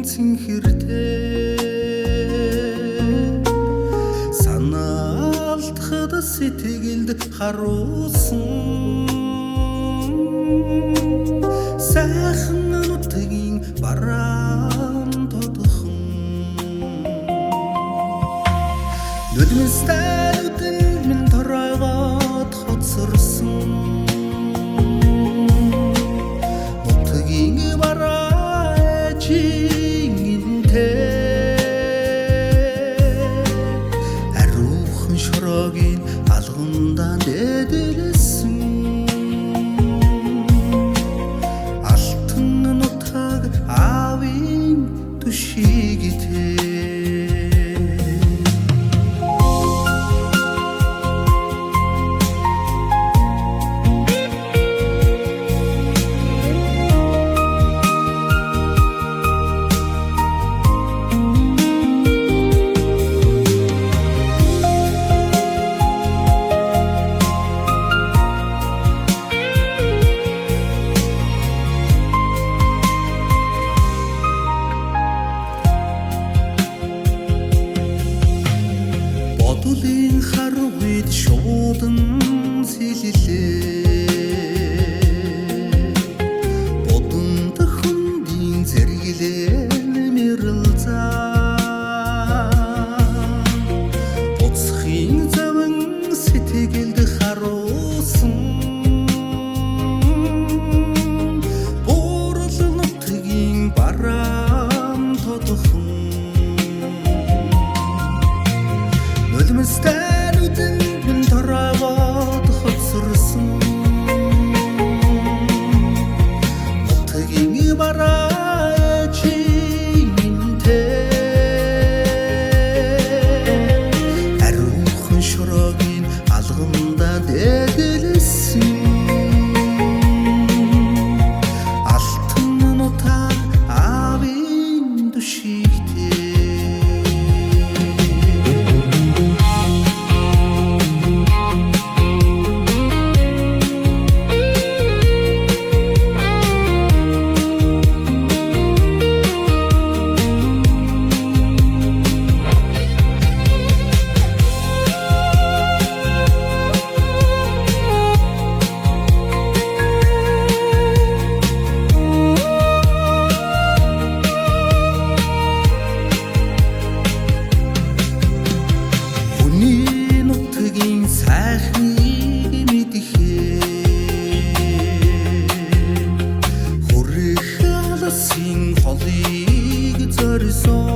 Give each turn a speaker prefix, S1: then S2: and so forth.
S1: цэнхэртэй санаалтахад сэтгэлд харуулсан сайхан нутгийн бараан тодхон нулимстай үдэн минь торойгоод хоцорсон нутгийн бараа ариухан шороогийн алгандаа дэдэлсэн алтан нутаг аавын түшиг Бодолын хар үед шуудан сэлэлээ бодонд хүндийн зэрэглэн мэрэлзаа буцхын заван сэтгэлд харуулсан бурал нутгийн бараан тодхон нулимстай үдэн минь торойгоод хоцорсон нутгийн бараа ариухан шороогийн алгандаа дэдэлсэн алтан нутаг аавын түшигтэй сайхныг мэдхээ хүрэх алсын холыг зорьсон